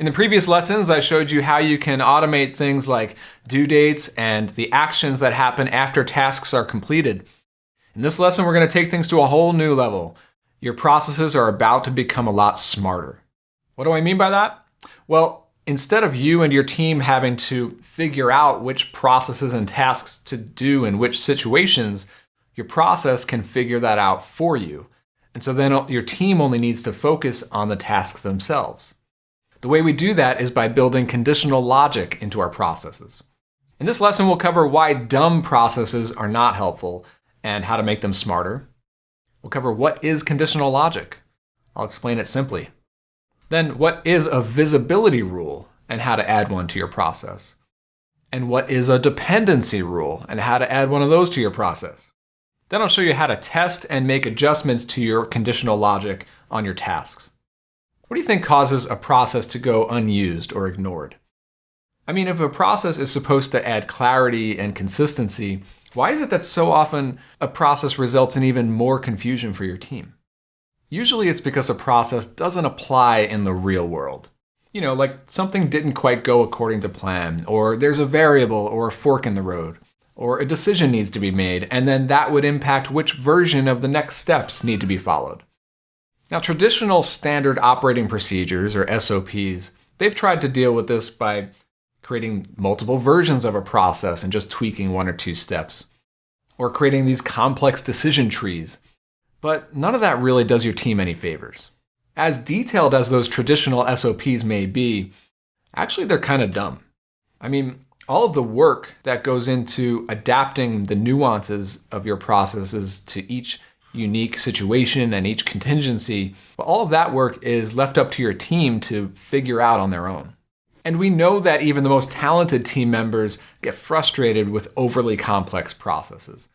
In the previous lessons, I showed you how you can automate things like due dates and the actions that happen after tasks are completed. In this lesson, we're going to take things to a whole new level. Your processes are about to become a lot smarter. What do I mean by that? Well, instead of you and your team having to figure out which processes and tasks to do in which situations, your process can figure that out for you. And so then your team only needs to focus on the tasks themselves. The way we do that is by building conditional logic into our processes. In this lesson, we'll cover why dumb processes are not helpful and how to make them smarter. We'll cover what is conditional logic. I'll explain it simply. Then what is a visibility rule and how to add one to your process. And what is a dependency rule and how to add one of those to your process. Then I'll show you how to test and make adjustments to your conditional logic on your tasks. What do you think causes a process to go unused or ignored? I mean, if a process is supposed to add clarity and consistency, why is it that so often a process results in even more confusion for your team? Usually it's because a process doesn't apply in the real world. You know, like something didn't quite go according to plan, or there's a variable or a fork in the road, or a decision needs to be made, and then that would impact which version of the next steps need to be followed. Now, traditional standard operating procedures, or SOPs, they've tried to deal with this by creating multiple versions of a process and just tweaking one or two steps, or creating these complex decision trees. But none of that really does your team any favors. As detailed as those traditional SOPs may be, actually they're kind of dumb. I mean, all of the work that goes into adapting the nuances of your processes to each unique situation and each contingency, well, all of that work is left up to your team to figure out on their own. And we know that even the most talented team members get frustrated with overly complex processes.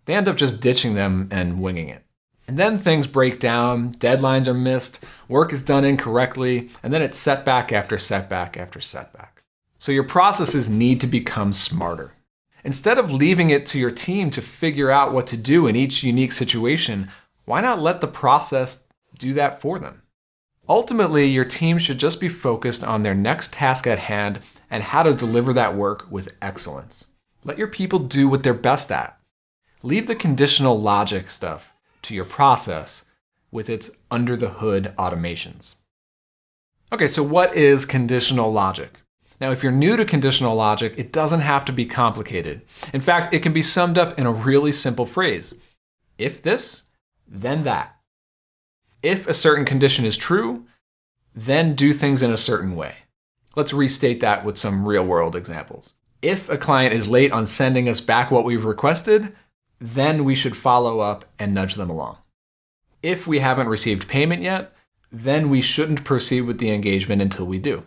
They end up just ditching them and winging it. And then things break down, deadlines are missed, work is done incorrectly, and then it's setback after setback after setback. So your processes need to become smarter. Instead of leaving it to your team to figure out what to do in each unique situation, why not let the process do that for them? Ultimately, your team should just be focused on their next task at hand and how to deliver that work with excellence. Let your people do what they're best at. Leave the conditional logic stuff to your process with its under-the-hood automations. Okay, so what is conditional logic? Now, if you're new to conditional logic, it doesn't have to be complicated. In fact, it can be summed up in a really simple phrase. If this, then that. If a certain condition is true, then do things in a certain way. Let's restate that with some real-world examples. If a client is late on sending us back what we've requested, then we should follow up and nudge them along. If we haven't received payment yet, then we shouldn't proceed with the engagement until we do.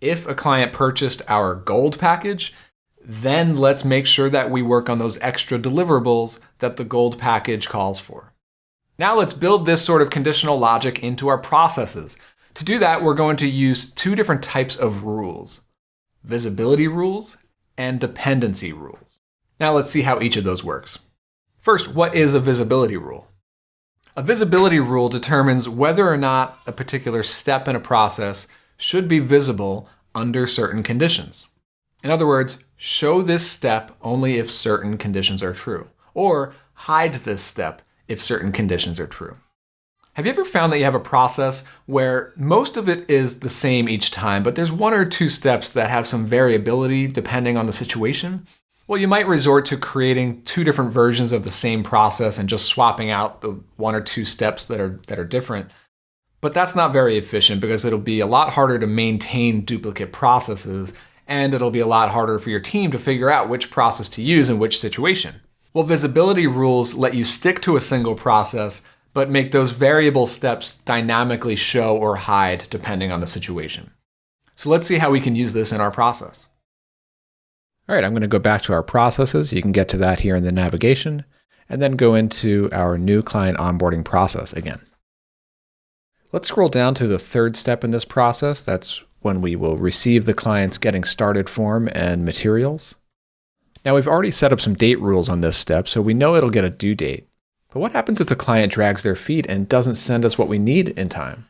If a client purchased our gold package, then let's make sure that we work on those extra deliverables that the gold package calls for. Now let's build this sort of conditional logic into our processes. To do that, we're going to use two different types of rules: visibility rules and dependency rules. Now let's see how each of those works. First, what is a visibility rule? A visibility rule determines whether or not a particular step in a process should be visible under certain conditions. In other words, show this step only if certain conditions are true, or hide this step if certain conditions are true. Have you ever found that you have a process where most of it is the same each time, but there's one or two steps that have some variability depending on the situation? Well, you might resort to creating two different versions of the same process and just swapping out the one or two steps that are different. But that's not very efficient because it'll be a lot harder to maintain duplicate processes, and it'll be a lot harder for your team to figure out which process to use in which situation. Well, visibility rules let you stick to a single process, but make those variable steps dynamically show or hide depending on the situation. So let's see how we can use this in our process. All right, I'm going to go back to our processes. You can get to that here in the navigation, and then go into our new client onboarding process again. Let's scroll down to the third step in this process. That's when we will receive the client's getting started form and materials. Now, we've already set up some date rules on this step, so we know it'll get a due date. But what happens if the client drags their feet and doesn't send us what we need in time?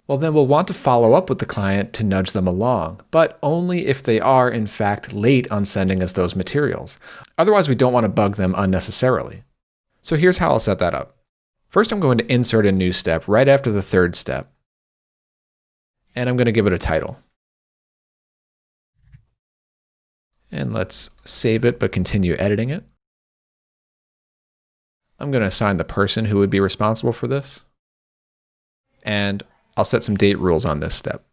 well, then we'll want to follow up with the client to nudge them along, but only if they are, in fact, late on sending us those materials. Otherwise, we don't want to bug them unnecessarily. So here's how I'll set that up. First, I'm going to insert a new step right after the third step, and I'm going to give it a title. And let's save it, but continue editing it. I'm going to assign the person who would be responsible for this. And I'll set some date rules on this step.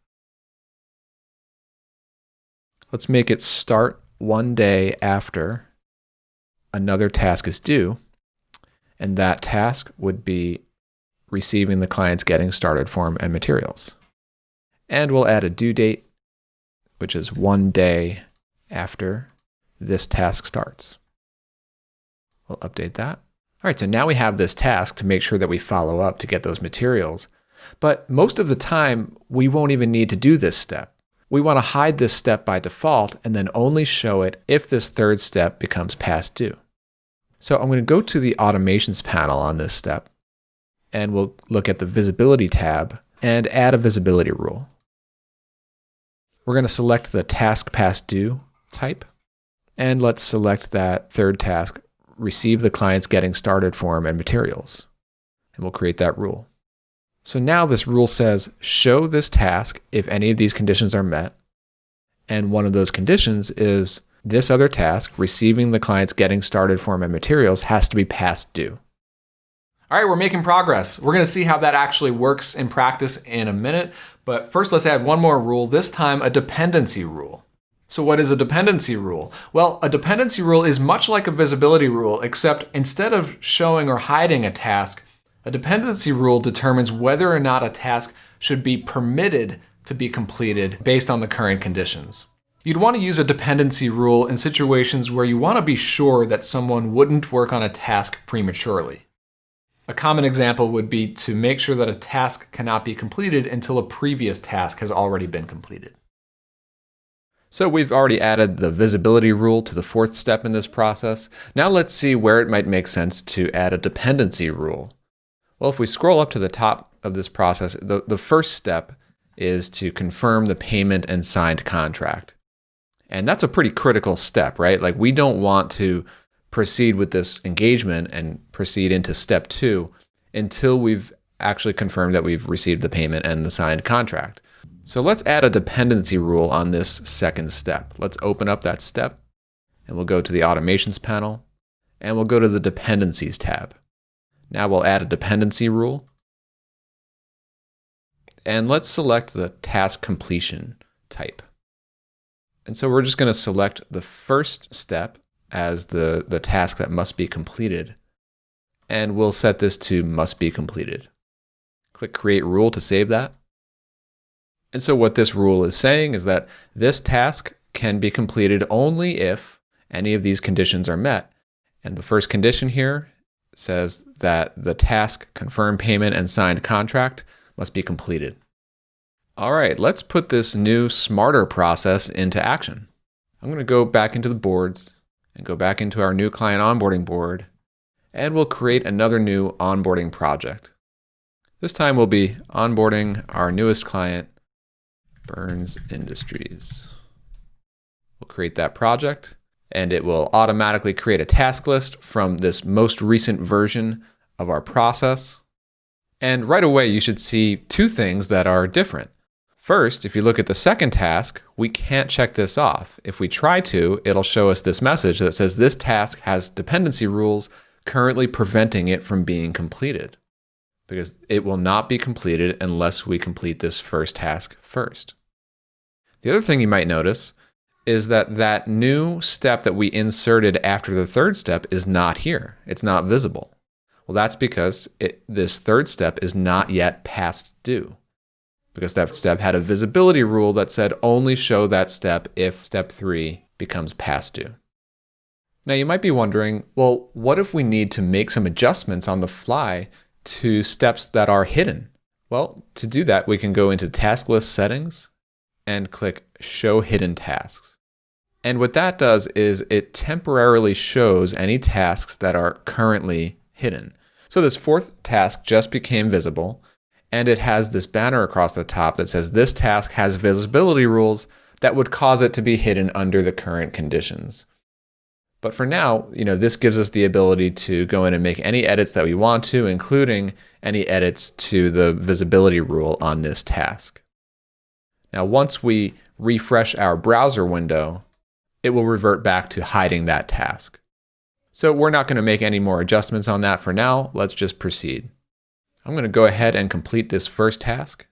Let's make it start 1 day after another task is due. And that task would be receiving the client's getting started form and materials. And we'll add a due date, which is 1 day after this task starts. We'll update that. All right, so now we have this task to make sure that we follow up to get those materials. But most of the time, we won't even need to do this step. We want to hide this step by default and then only show it if this third step becomes past due. So I'm going to go to the automations panel on this step, and we'll look at the visibility tab and add a visibility rule. We're going to select the task past due type, and let's select that third task, receive the client's getting started form and materials, and we'll create that rule. So now this rule says, show this task if any of these conditions are met. And one of those conditions is this other task, receiving the client's getting started form and materials, has to be past due. All right, we're making progress. We're going to see how that actually works in practice in a minute. But first, let's add one more rule, this time a dependency rule. So what is a dependency rule? Well, a dependency rule is much like a visibility rule, except instead of showing or hiding a task, a dependency rule determines whether or not a task should be permitted to be completed based on the current conditions. You'd want to use a dependency rule in situations where you want to be sure that someone wouldn't work on a task prematurely. A common example would be to make sure that a task cannot be completed until a previous task has already been completed. So we've already added the visibility rule to the fourth step in this process. Now let's see where it might make sense to add a dependency rule. Well, if we scroll up to the top of this process, the first step is to confirm the payment and signed contract. And that's a pretty critical step, right? Like, we don't want to proceed with this engagement and proceed into step 2 until we've actually confirmed that we've received the payment and the signed contract. So let's add a dependency rule on this second step. Let's open up that step, and we'll go to the automations panel, and we'll go to the dependencies tab. Now we'll add a dependency rule. And let's select the task completion type. And so we're just going to select the first step as the task that must be completed. And we'll set this to must be completed. Click Create Rule to save that. And so what this rule is saying is that this task can be completed only if any of these conditions are met. And the first condition here says that the task confirm payment and signed contract must be completed. All right, let's put this new smarter process into action. I'm going to go back into the boards and go back into our new client onboarding board, and we'll create another new onboarding project. This time we'll be onboarding our newest client, Burns Industries. We'll create that project, and it will automatically create a task list from this most recent version of our process. And right away, you should see two things that are different. First, if you look at the second task, we can't check this off. If we try to, it'll show us this message that says this task has dependency rules currently preventing it from being completed, because it will not be completed unless we complete this first task first. The other thing you might notice is that that new step that we inserted after the third step is not here. It's not visible. Well, that's because this third step is not yet past due, because that step had a visibility rule that said only show that step if step 3 becomes past due. Now you might be wondering, well, what if we need to make some adjustments on the fly to steps that are hidden? Well, to do that, we can go into Task List Settings and click Show Hidden Tasks. And what that does is it temporarily shows any tasks that are currently hidden. So this fourth task just became visible, And it has this banner across the top that says this task has visibility rules that would cause it to be hidden under the current conditions. But for now, this gives us the ability to go in and make any edits that we want to, including any edits to the visibility rule on this task. Now, once we refresh our browser window, it will revert back to hiding that task. So we're not going to make any more adjustments on that for now. Let's just proceed. I'm going to go ahead and complete this first task.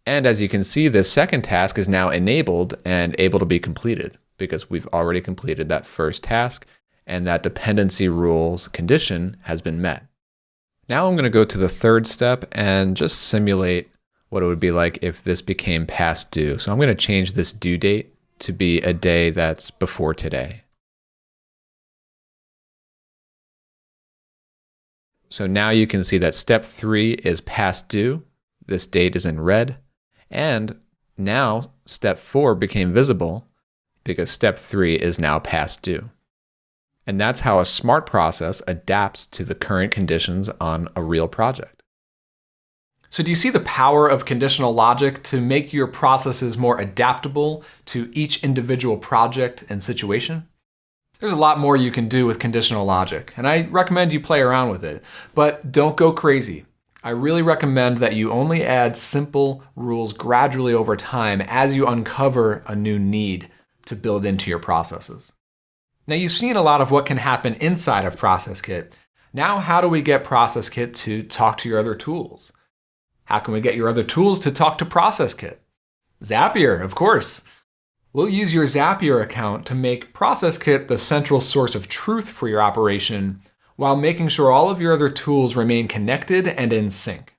And as you can see, this second task is now enabled and able to be completed because we've already completed that first task and that dependency rules condition has been met. Now I'm going to go to the third step and just simulate what it would be like if this became past due. So I'm going to change this due date to be a day that's before today. So now you can see that step 3 is past due. This date is in red. And now step 4 became visible because step 3 is now past due. And that's how a smart process adapts to the current conditions on a real project. So do you see the power of conditional logic to make your processes more adaptable to each individual project and situation? There's a lot more you can do with conditional logic, and I recommend you play around with it, but don't go crazy. I really recommend that you only add simple rules gradually over time as you uncover a new need to build into your processes. Now you've seen a lot of what can happen inside of ProcessKit. Now how do we get ProcessKit to talk to your other tools? How can we get your other tools to talk to ProcessKit? Zapier, of course. We'll use your Zapier account to make ProcessKit the central source of truth for your operation while making sure all of your other tools remain connected and in sync.